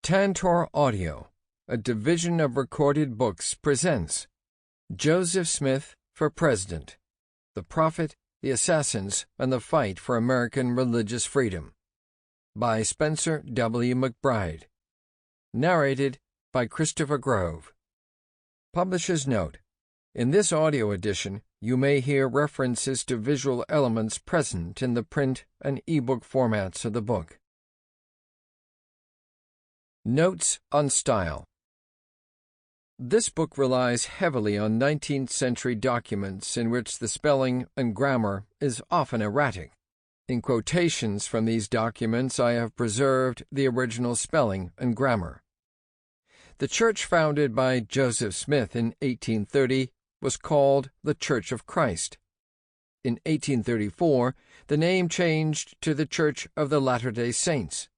Tantor Audio, a division of Recorded Books, presents Joseph Smith for President: The Prophet, the Assassins, and the Fight for American Religious Freedom, by Spencer W. Mcbride. Narrated by Christopher Grove. Publisher's note: in this audio edition, you may hear references to visual elements present in the print and ebook formats of the book. Notes on Style. This book relies heavily on 19th century documents in which the spelling and grammar is often erratic. In quotations from these documents, I have preserved the original spelling and grammar. The church founded by Joseph Smith in 1830 was called the Church of Christ. In 1834, the name changed to the Church of the Latter-day Saints.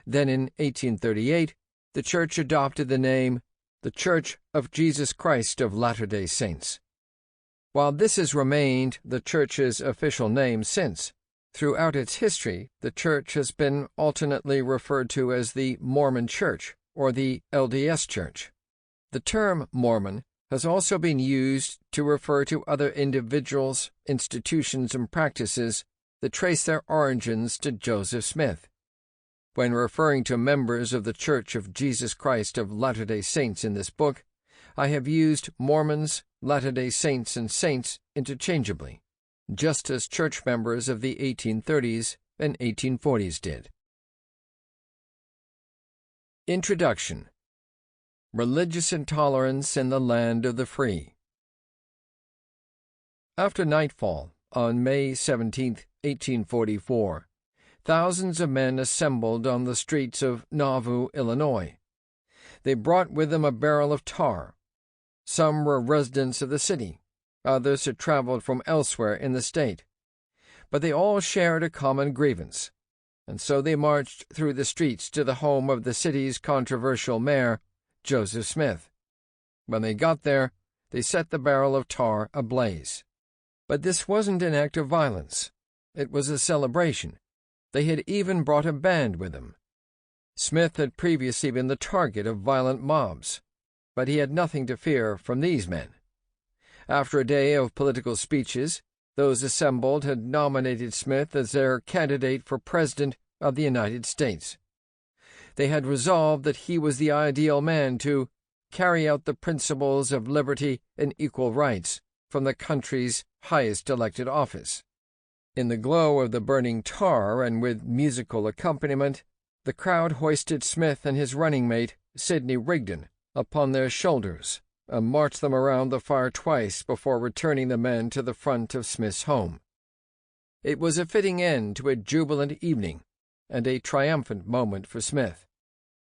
Then in 1838, the church adopted the name the Church of Jesus Christ of Latter-day Saints. While this has remained the church's official name since, throughout its history the church has been alternately referred to as the Mormon Church or the LDS Church. The term Mormon has also been used to refer to other individuals, institutions, and practices that trace their origins to Joseph Smith. When referring to members of the Church of Jesus Christ of Latter-day Saints in this book, I have used Mormons, Latter-day Saints, and Saints interchangeably, just as church members of the 1830s and 1840s did. Introduction. Religious Intolerance in the Land of the Free. After nightfall, on May 17, 1844, thousands of men assembled on the streets of Nauvoo, Illinois. They brought with them a barrel of tar. Some were residents of the city, others had traveled from elsewhere in the state. But they all shared a common grievance, and so they marched through the streets to the home of the city's controversial mayor, Joseph Smith. When they got there, they set the barrel of tar ablaze. But this wasn't an act of violence. It was a celebration. They had even brought a band with them. Smith had previously been the target of violent mobs, but he had nothing to fear from these men. After a day of political speeches, those assembled had nominated Smith as their candidate for President of the United States. They had resolved that he was the ideal man to carry out the principles of liberty and equal rights from the country's highest elected office. In the glow of the burning tar and with musical accompaniment, the crowd hoisted Smith and his running mate, Sidney Rigdon, upon their shoulders and marched them around the fire twice before returning the men to the front of Smith's home. It was a fitting end to a jubilant evening and a triumphant moment for Smith.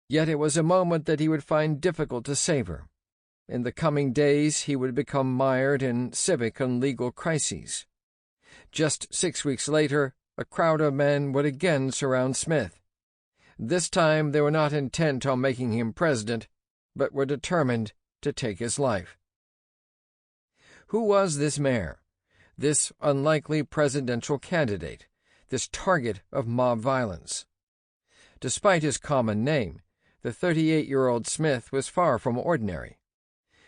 Yet it was a moment that he would find difficult to savor. In the coming days he would become mired in civic and legal crises. Just 6 weeks later, a crowd of men would again surround Smith. This time they were not intent on making him president, but were determined to take his life. Who was this mayor? This unlikely presidential candidate, this target of mob violence? Despite his common name, the 38-year-old Smith was far from ordinary.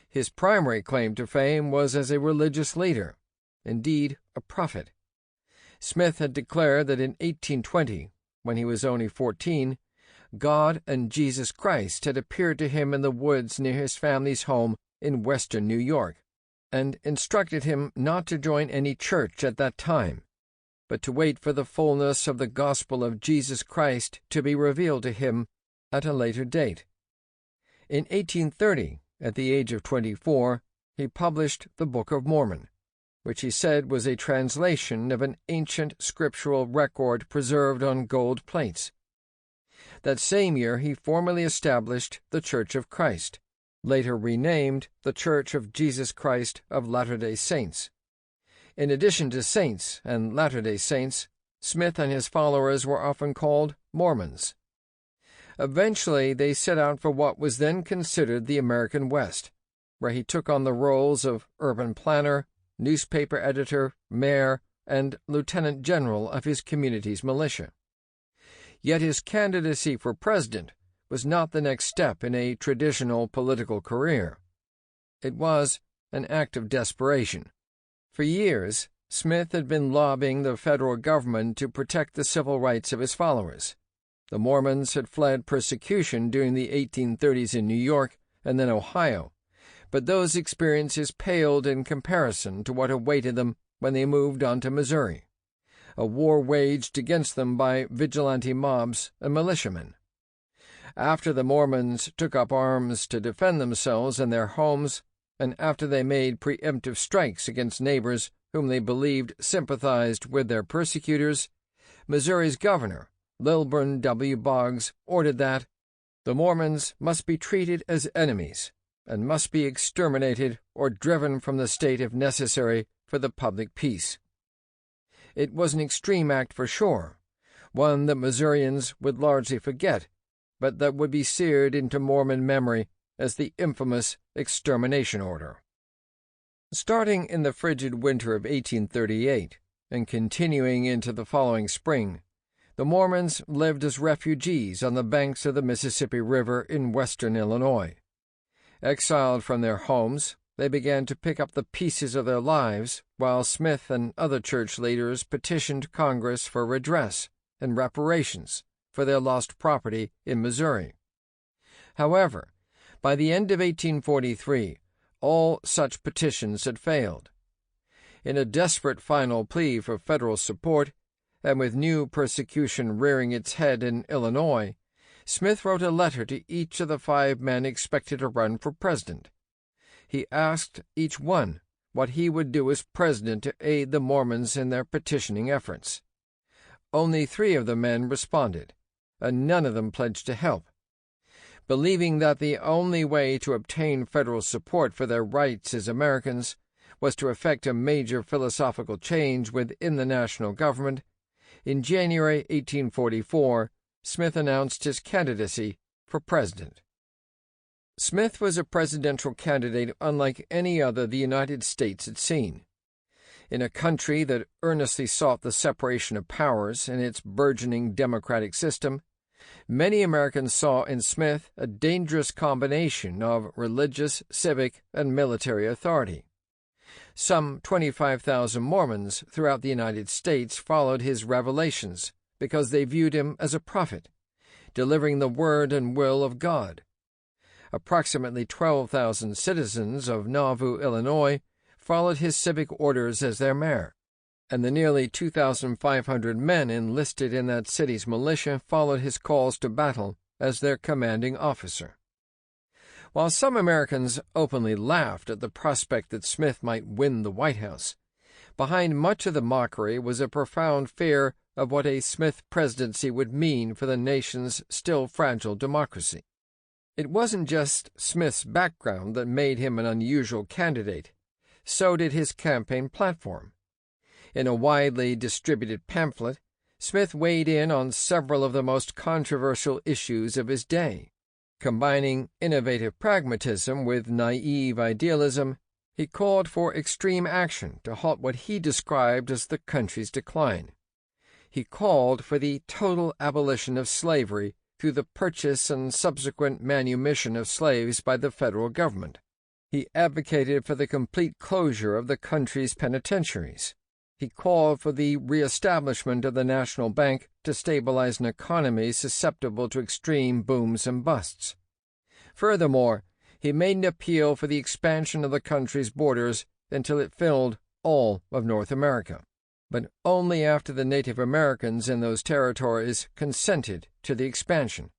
His primary claim to fame was as a religious leader, indeed a prophet. Smith had declared that in 1820, when he was only 14, God and Jesus Christ had appeared to him in the woods near his family's home in western New York, and instructed him not to join any church at that time, but to wait for the fullness of the gospel of Jesus Christ to be revealed to him at a later date. In 1830, at the age of 24, he published the Book of Mormon, which he said was a translation of an ancient scriptural record preserved on gold plates. That same year he formally established the Church of Christ, later renamed the Church of Jesus Christ of Latter-day Saints. In addition to saints and Latter-day Saints, Smith and his followers were often called Mormons. Eventually they set out for what was then considered the American West, where he took on the roles of urban planner, newspaper editor, mayor, and lieutenant general of his community's militia. Yet his candidacy for president was not the next step in a traditional political career. It was an act of desperation. For years, Smith had been lobbying the federal government to protect the civil rights of his followers. The Mormons had fled persecution during the 1830s in New York and then Ohio, but those experiences paled in comparison to what awaited them when they moved on to Missouri, a war waged against them by vigilante mobs and militiamen. After the Mormons took up arms to defend themselves and their homes, and after they made preemptive strikes against neighbors whom they believed sympathized with their persecutors, Missouri's governor, Lilburn W. Boggs, ordered that the Mormons must be treated as enemies and must be exterminated or driven from the state if necessary for the public peace. It was an extreme act for sure, one that Missourians would largely forget, but that would be seared into Mormon memory as the infamous extermination order. Starting in the frigid winter of 1838 and continuing into the following spring, the Mormons lived as refugees on the banks of the Mississippi River in western Illinois. Exiled from their homes, they began to pick up the pieces of their lives while Smith and other church leaders petitioned Congress for redress and reparations for their lost property in Missouri. However, by the end of 1843, all such petitions had failed. In a desperate final plea for federal support, and with new persecution rearing its head in Illinois, Smith wrote a letter to each of the 5 men expected to run for president. He asked each one what he would do as president to aid the Mormons in their petitioning efforts. Only 3 of the men responded, and none of them pledged to help. Believing that the only way to obtain federal support for their rights as Americans was to effect a major philosophical change within the national government, in January 1844, Smith announced his candidacy for president. Smith was a presidential candidate unlike any other the United States had seen. In a country that earnestly sought the separation of powers in its burgeoning democratic system, many Americans saw in Smith a dangerous combination of religious, civic, and military authority. Some 25,000 Mormons throughout the United States followed his revelations because they viewed him as a prophet, delivering the word and will of God. Approximately 12,000 citizens of Nauvoo, Illinois, followed his civic orders as their mayor, and the nearly 2,500 men enlisted in that city's militia followed his calls to battle as their commanding officer. While some Americans openly laughed at the prospect that Smith might win the White House, behind much of the mockery was a profound fear of what a Smith presidency would mean for the nation's still fragile democracy. It wasn't just Smith's background that made him an unusual candidate. So did his campaign platform. In a widely distributed pamphlet, Smith weighed in on several of the most controversial issues of his day. Combining innovative pragmatism with naive idealism, he called for extreme action to halt what he described as the country's decline. He called for the total abolition of slavery through the purchase and subsequent manumission of slaves by the federal government. He advocated for the complete closure of the country's penitentiaries. He called for the reestablishment of the National Bank to stabilize an economy susceptible to extreme booms and busts. Furthermore, he made an appeal for the expansion of the country's borders until it filled all of North America, but only after the Native Americans in those territories consented to the expansion.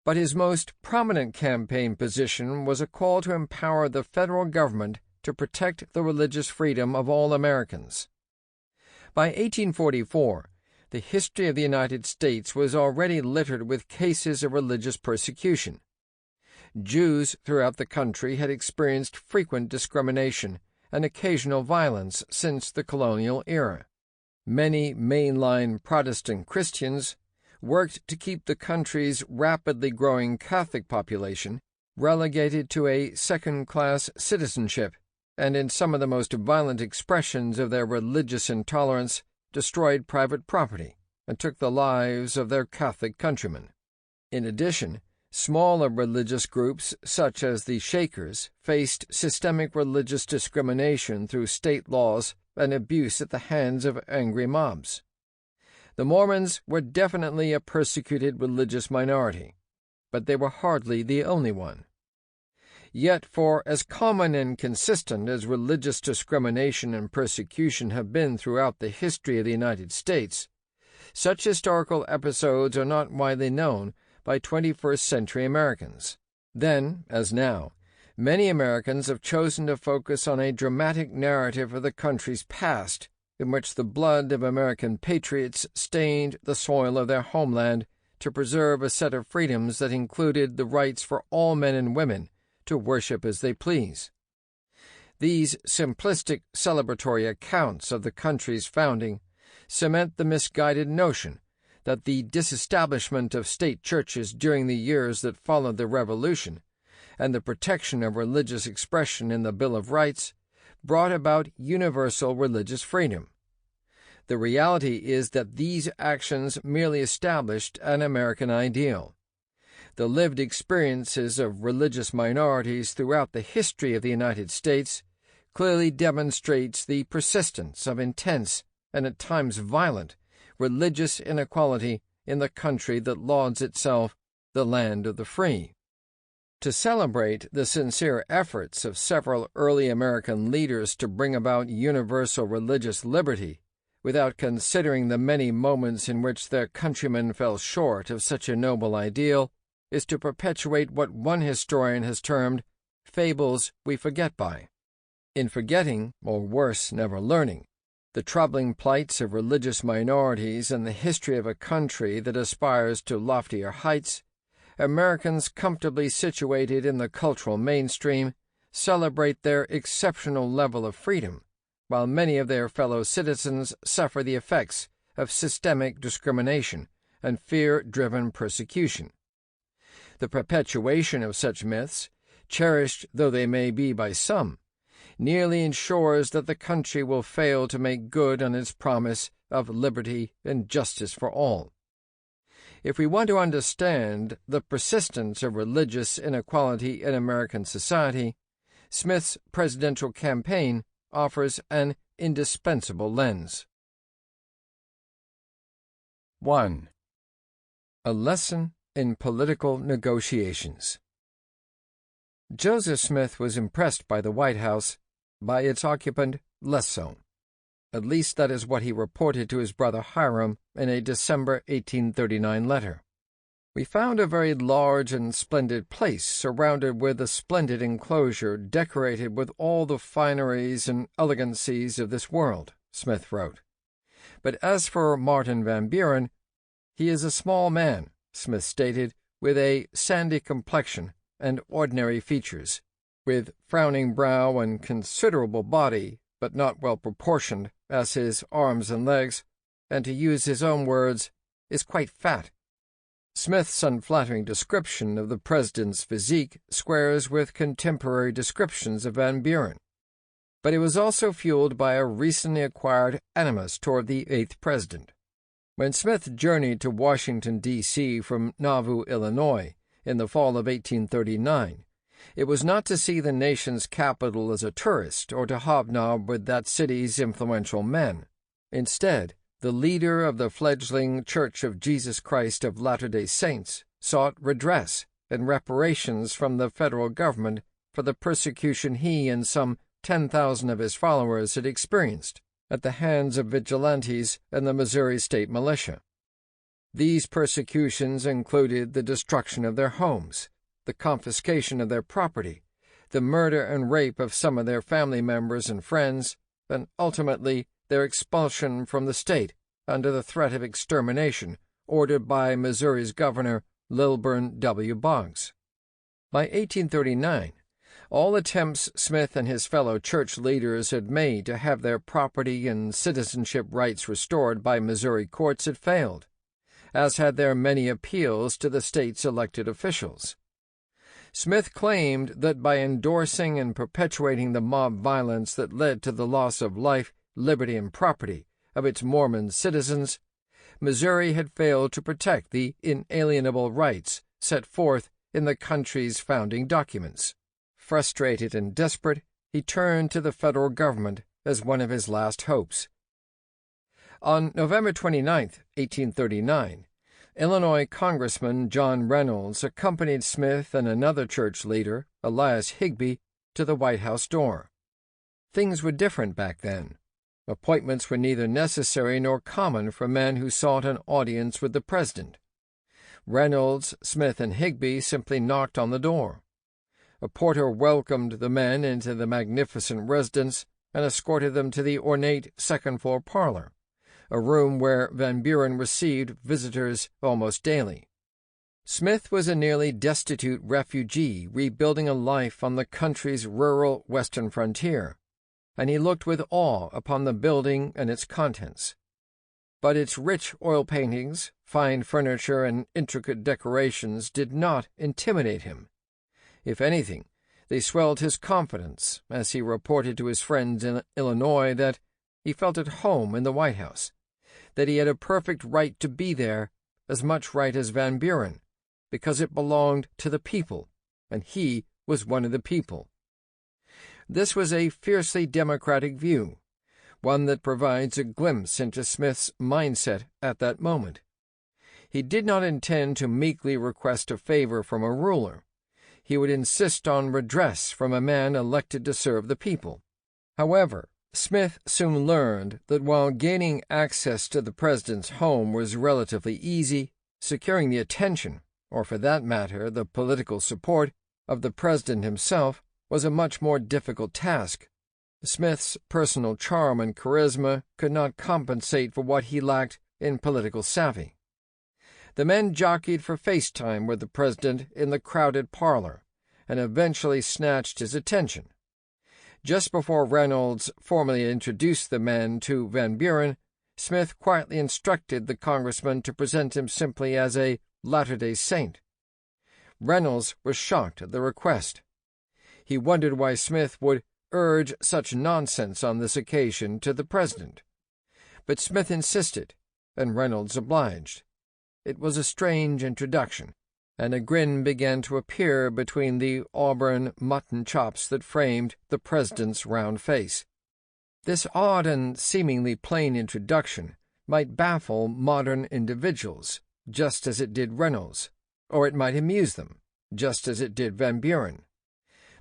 But his most prominent campaign position was a call to empower the federal government to protect the religious freedom of all Americans. By 1844, the history of the United States was already littered with cases of religious persecution. Jews throughout the country had experienced frequent discrimination and occasional violence since the colonial era. Many mainline Protestant Christians worked to keep the country's rapidly growing Catholic population relegated to a second-class citizenship, and in some of the most violent expressions of their religious intolerance, destroyed private property and took the lives of their Catholic countrymen. In addition, smaller religious groups, such as the Shakers, faced systemic religious discrimination through state laws and abuse at the hands of angry mobs. The Mormons were definitely a persecuted religious minority, but they were hardly the only one. Yet, for as common and consistent as religious discrimination and persecution have been throughout the history of the United States, such historical episodes are not widely known by 21st century Americans. Then, as now, many Americans have chosen to focus on a dramatic narrative of the country's past, in which the blood of American patriots stained the soil of their homeland to preserve a set of freedoms that included the rights for all men and women to worship as they please. These simplistic celebratory accounts of the country's founding cement the misguided notion that the disestablishment of state churches during the years that followed the Revolution and the protection of religious expression in the Bill of Rights brought about universal religious freedom. The reality is that these actions merely established an American ideal. The lived experiences of religious minorities throughout the history of the United States clearly demonstrates the persistence of intense and at times violent religious inequality in the country that lauds itself the land of the free. To celebrate the sincere efforts of several early American leaders to bring about universal religious liberty, without considering the many moments in which their countrymen fell short of such a noble ideal, is to perpetuate what one historian has termed fables we forget by. In forgetting, or worse, never learning, the troubling plights of religious minorities and the history of a country that aspires to loftier heights, Americans comfortably situated in the cultural mainstream celebrate their exceptional level of freedom, while many of their fellow citizens suffer the effects of systemic discrimination and fear-driven persecution. The perpetuation of such myths, cherished though they may be by some, nearly ensures that the country will fail to make good on its promise of liberty and justice for all. If we want to understand the persistence of religious inequality in American society, Smith's presidential campaign offers an indispensable lens. 1. A lesson in political negotiations. Joseph Smith was impressed by the White House, by its occupant less so. At least that is what he reported to his brother Hiram in a December 1839 letter. We found a very large and splendid place surrounded with a splendid enclosure decorated with all the fineries and elegancies of this world, Smith wrote. But as for Martin Van Buren, he is a small man, Smith stated, with a sandy complexion and ordinary features, with frowning brow and considerable body, but not well proportioned as his arms and legs, and to use his own words, is quite fat. Smith's unflattering description of the president's physique squares with contemporary descriptions of Van Buren, but it was also fueled by a recently acquired animus toward the eighth president. When Smith journeyed to Washington, D.C. from Nauvoo, Illinois, in the fall of 1839, it was not to see the nation's capital as a tourist or to hobnob with that city's influential men. Instead, the leader of the fledgling Church of Jesus Christ of Latter-day Saints sought redress and reparations from the federal government for the persecution he and some 10,000 of his followers had experienced at the hands of vigilantes and the Missouri State Militia. These persecutions included the destruction of their homes, the confiscation of their property, the murder and rape of some of their family members and friends, and ultimately their expulsion from the state under the threat of extermination ordered by Missouri's Governor Lilburn W. Boggs. By 1839, all attempts Smith and his fellow church leaders had made to have their property and citizenship rights restored by Missouri courts had failed, as had their many appeals to the state's elected officials. Smith claimed that by endorsing and perpetuating the mob violence that led to the loss of life, liberty, and property of its Mormon citizens, Missouri had failed to protect the inalienable rights set forth in the country's founding documents. Frustrated and desperate, he turned to the federal government as one of his last hopes. On November 29, 1839, Illinois Congressman John Reynolds accompanied Smith and another church leader, Elias Higbee, to the White House door. Things were different back then. Appointments were neither necessary nor common for men who sought an audience with the president. Reynolds, Smith, and Higbee simply knocked on the door. A porter welcomed the men into the magnificent residence and escorted them to the ornate second-floor parlor, a room where Van Buren received visitors almost daily. Smith was a nearly destitute refugee rebuilding a life on the country's rural western frontier, and he looked with awe upon the building and its contents. But its rich oil paintings, fine furniture, and intricate decorations did not intimidate him. If anything, they swelled his confidence as he reported to his friends in Illinois that he felt at home in the White House, that he had a perfect right to be there, as much right as Van Buren, because it belonged to the people, and he was one of the people. This was a fiercely democratic view, one that provides a glimpse into Smith's mindset at that moment. He did not intend to meekly request a favor from a ruler. He would insist on redress from a man elected to serve the people. However, Smith soon learned that while gaining access to the president's home was relatively easy, securing the attention, or for that matter the political support, of the president himself was a much more difficult task. Smith's personal charm and charisma could not compensate for what he lacked in political savvy. The men jockeyed for face time with the president in the crowded parlor, and eventually snatched his attention. Just before Reynolds formally introduced the men to Van Buren, Smith quietly instructed the congressman to present him simply as a Latter-day Saint. Reynolds was shocked at the request. He wondered why Smith would urge such nonsense on this occasion to the president. But Smith insisted, and Reynolds obliged. It was a strange introduction, and a grin began to appear between the auburn mutton chops that framed the president's round face. This odd and seemingly plain introduction might baffle modern individuals, just as it did Reynolds, or it might amuse them, just as it did Van Buren.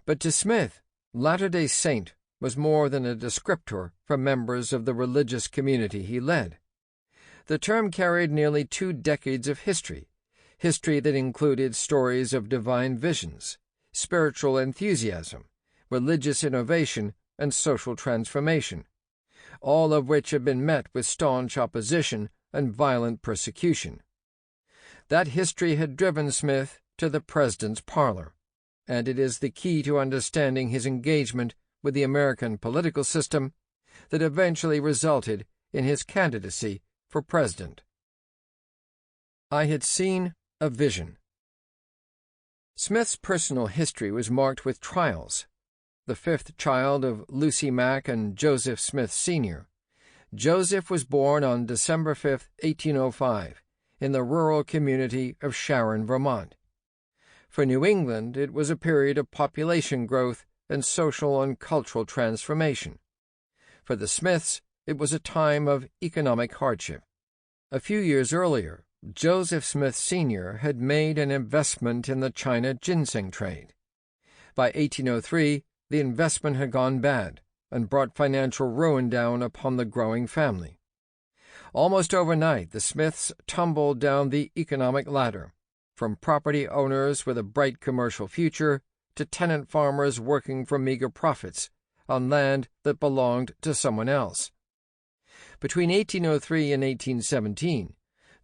But to Smith, Latter-day Saint was more than a descriptor for members of the religious community he led. The term carried nearly 2 decades of history that included stories of divine visions, spiritual enthusiasm, religious innovation, and social transformation, all of which have been met with staunch opposition and violent persecution. That history had driven Smith to the president's parlor, and it is the key to understanding his engagement with the American political system that eventually resulted in his candidacy for president. I had seen a vision. Smith's personal history was marked with trials. The 5th child of Lucy Mack and Joseph Smith Sr., Joseph was born on December 5, 1805, in the rural community of Sharon, Vermont. For New England, it was a period of population growth and social and cultural transformation. For the Smiths, it was a time of economic hardship. A few years earlier, Joseph Smith Sr. had made an investment in the China ginseng trade. By 1803, the investment had gone bad and brought financial ruin down upon the growing family. Almost overnight, the Smiths tumbled down the economic ladder, from property owners with a bright commercial future to tenant farmers working for meager profits on land that belonged to someone else. Between 1803 and 1817,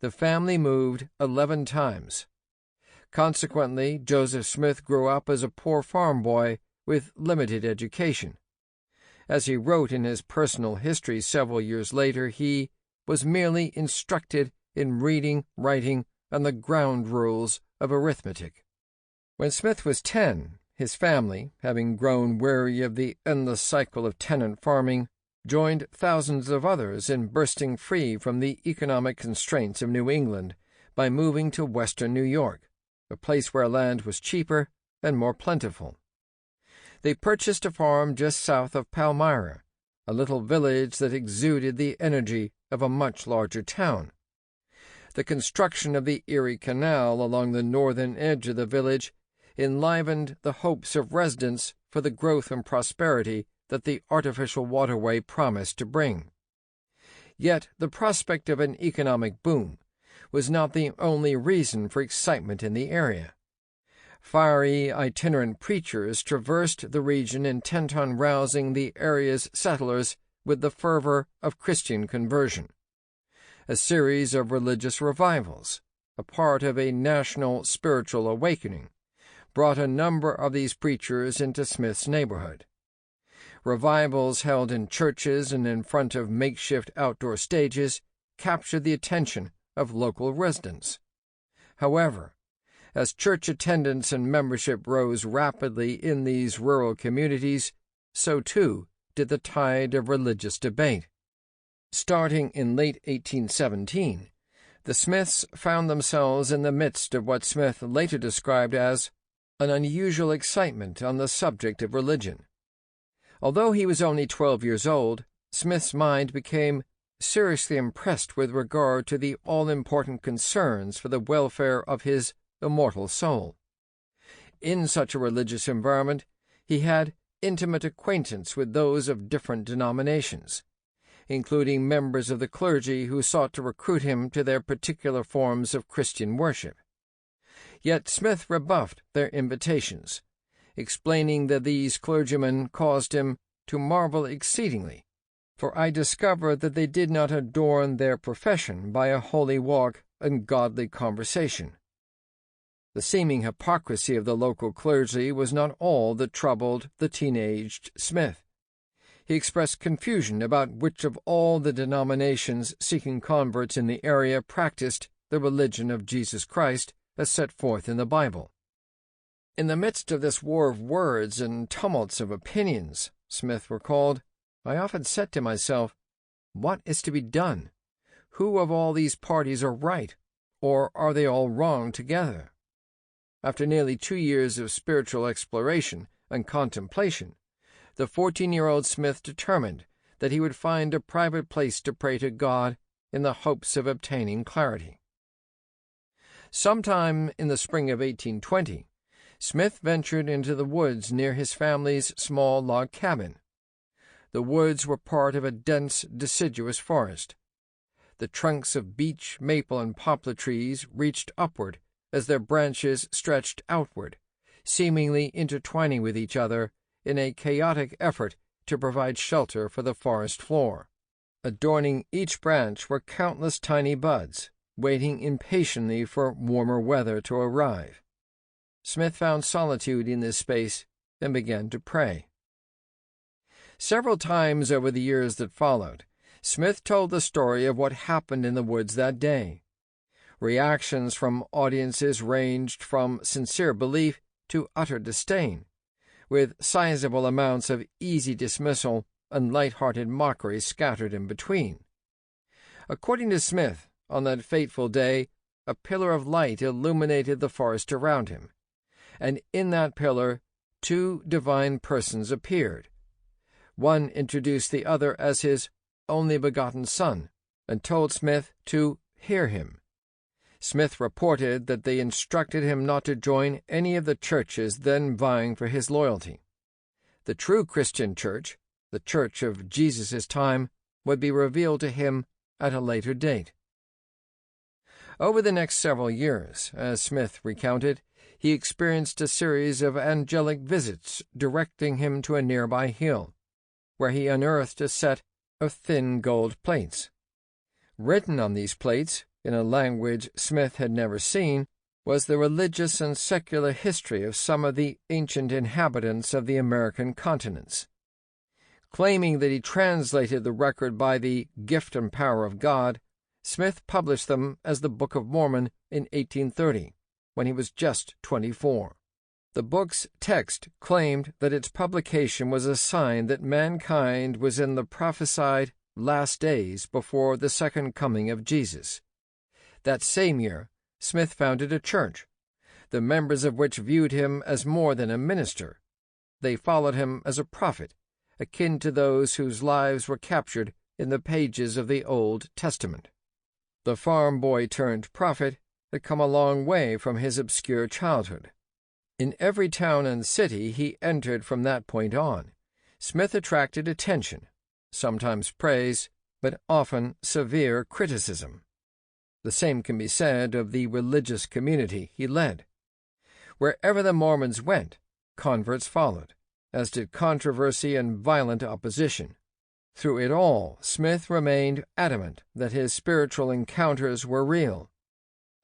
the family moved 11 times. Consequently, Joseph Smith grew up as a poor farm boy with limited education. As he wrote in his personal history several years later, he was merely instructed in reading, writing, and the ground rules of arithmetic. When Smith was 10, his family, having grown weary of the endless cycle of tenant farming, joined thousands of others in bursting free from the economic constraints of New England by moving to western New York, a place where land was cheaper and more plentiful. They purchased a farm just south of Palmyra, a little village that exuded the energy of a much larger town. The construction of the Erie Canal along the northern edge of the village enlivened the hopes of residents for the growth and prosperity that the artificial waterway promised to bring. Yet the prospect of an economic boom was not the only reason for excitement in the area. Fiery itinerant preachers traversed the region intent on rousing the area's settlers with the fervor of Christian conversion. A series of religious revivals, a part of a national spiritual awakening, brought a number of these preachers into Smith's neighborhood. Revivals held in churches and in front of makeshift outdoor stages captured the attention of local residents. However, as church attendance and membership rose rapidly in these rural communities, so too did the tide of religious debate. Starting in late 1817, the Smiths found themselves in the midst of what Smith later described as an unusual excitement on the subject of religion. Although he was only 12 years old, Smith's mind became seriously impressed with regard to the all-important concerns for the welfare of his immortal soul. In such a religious environment, he had intimate acquaintance with those of different denominations, including members of the clergy who sought to recruit him to their particular forms of Christian worship. Yet Smith rebuffed their invitations, explaining that these clergymen caused him to marvel exceedingly, for I discovered that they did not adorn their profession by a holy walk and godly conversation. The seeming hypocrisy of the local clergy was not all that troubled the teenaged Smith. He expressed confusion about which of all the denominations seeking converts in the area practiced the religion of Jesus Christ as set forth in the Bible. In the midst of this war of words and tumults of opinions, Smith recalled, I often said to myself, what is to be done? Who of all these parties are right, or are they all wrong together? After nearly 2 years of spiritual exploration and contemplation, the 14-year-old Smith determined that he would find a private place to pray to God in the hopes of obtaining clarity. Sometime in the spring of 1820, Smith ventured into the woods near his family's small log cabin. The woods were part of a dense, deciduous forest. The trunks of beech, maple, and poplar trees reached upward as their branches stretched outward, seemingly intertwining with each other in a chaotic effort to provide shelter for the forest floor. Adorning each branch were countless tiny buds, waiting impatiently for warmer weather to arrive. Smith found solitude in this space and began to pray. Several times over the years that followed, Smith told the story of what happened in the woods that day. Reactions from audiences ranged from sincere belief to utter disdain, with sizable amounts of easy dismissal and light-hearted mockery scattered in between. According to Smith, on that fateful day, a pillar of light illuminated the forest around him, and in that pillar 2 divine persons appeared. One introduced the other as his only begotten son, and told Smith to hear him. Smith reported that they instructed him not to join any of the churches then vying for his loyalty. The true Christian church, the church of Jesus' time, would be revealed to him at a later date. Over the next several years, as Smith recounted, he experienced a series of angelic visits directing him to a nearby hill, where he unearthed a set of thin gold plates. Written on these plates, in a language Smith had never seen, was the religious and secular history of some of the ancient inhabitants of the American continents. Claiming that he translated the record by the gift and power of God, Smith published them as the Book of Mormon in 1830, when he was just 24. The book's text claimed that its publication was a sign that mankind was in the prophesied last days before the second coming of Jesus. That same year, Smith founded a church, the members of which viewed him as more than a minister. They followed him as a prophet, akin to those whose lives were captured in the pages of the Old Testament. The farm boy turned prophet had come a long way from his obscure childhood. In every town and city he entered from that point on, Smith attracted attention, sometimes praise, but often severe criticism. The same can be said of the religious community he led. Wherever the Mormons went, converts followed, as did controversy and violent opposition. Through it all, Smith remained adamant that his spiritual encounters were real.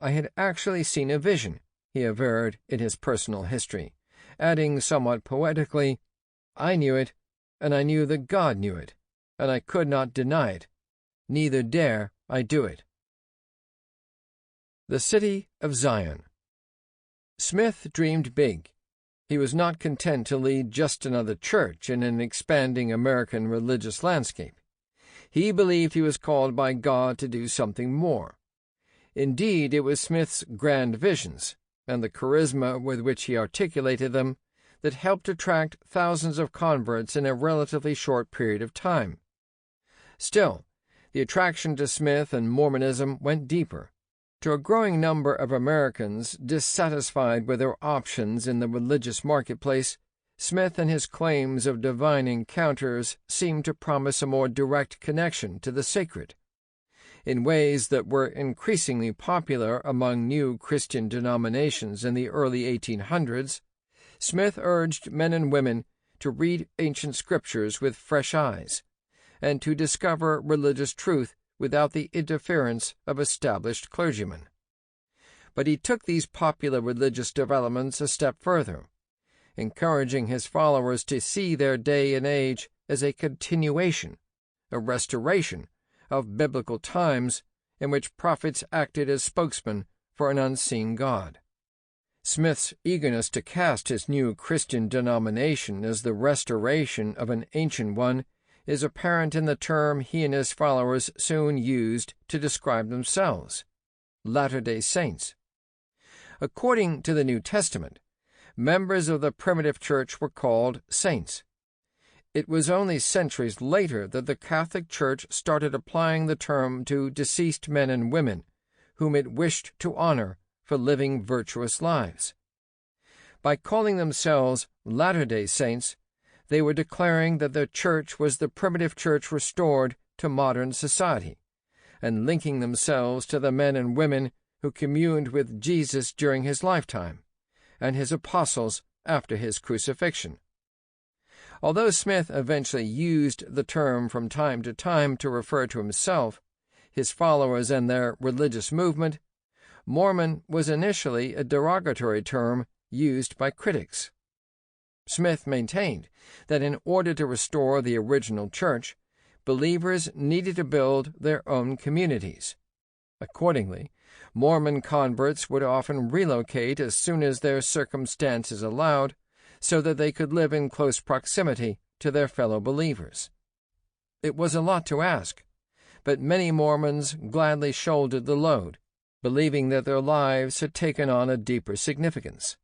"I had actually seen a vision," he averred in his personal history, adding somewhat poetically, "I knew it, and I knew that God knew it, and I could not deny it. Neither dare I do it." The City of Zion. Smith dreamed big. He was not content to lead just another church in an expanding American religious landscape. He believed he was called by God to do something more. Indeed, it was Smith's grand visions, and the charisma with which he articulated them, that helped attract thousands of converts in a relatively short period of time. Still, the attraction to Smith and Mormonism went deeper. To a growing number of Americans dissatisfied with their options in the religious marketplace, Smith and his claims of divine encounters seemed to promise a more direct connection to the sacred. In ways that were increasingly popular among new Christian denominations in the early 1800s, Smith urged men and women to read ancient scriptures with fresh eyes, and to discover religious truth without the interference of established clergymen. But he took these popular religious developments a step further, encouraging his followers to see their day and age as a continuation, a restoration, of biblical times in which prophets acted as spokesmen for an unseen God. Smith's eagerness to cast his new Christian denomination as the restoration of an ancient one is apparent in the term he and his followers soon used to describe themselves: Latter-day Saints. According to the New Testament, members of the primitive church were called saints. It was only centuries later that the Catholic Church started applying the term to deceased men and women, whom it wished to honor for living virtuous lives. By calling themselves Latter-day Saints, they were declaring that their church was the primitive church restored to modern society, and linking themselves to the men and women who communed with Jesus during his lifetime, and his apostles after his crucifixion. Although Smith eventually used the term from time to refer to himself, his followers, and their religious movement, Mormon was initially a derogatory term used by critics. Smith maintained that in order to restore the original church, believers needed to build their own communities. Accordingly, Mormon converts would often relocate as soon as their circumstances allowed, so that they could live in close proximity to their fellow believers. It was a lot to ask, but many Mormons gladly shouldered the load, believing that their lives had taken on a deeper significance.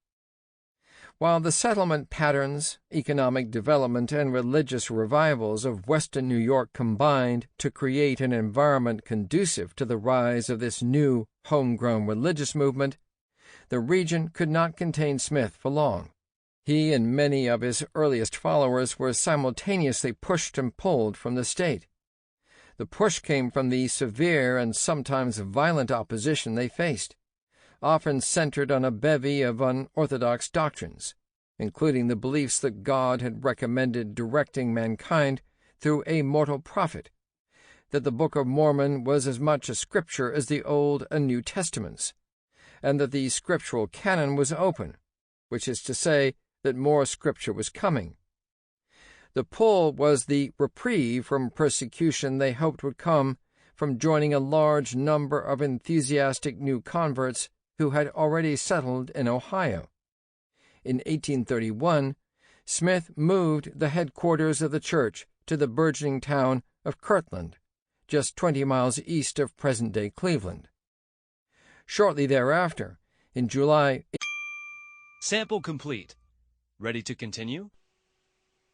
While the settlement patterns, economic development, and religious revivals of Western New York combined to create an environment conducive to the rise of this new, homegrown religious movement, the region could not contain Smith for long. He and many of his earliest followers were simultaneously pushed and pulled from the state. The push came from the severe and sometimes violent opposition they faced, often centered on a bevy of unorthodox doctrines, including the beliefs that God had recommended directing mankind through a mortal prophet, that the Book of Mormon was as much a scripture as the Old and New Testaments, and that the scriptural canon was open, which is to say that more scripture was coming. The pull was the reprieve from persecution they hoped would come from joining a large number of enthusiastic new converts who had already settled in Ohio. In 1831, Smith moved the headquarters of the church to the burgeoning town of Kirtland, just 20 miles east of present-day Cleveland. Shortly thereafter, in July... Sample complete. Ready to continue?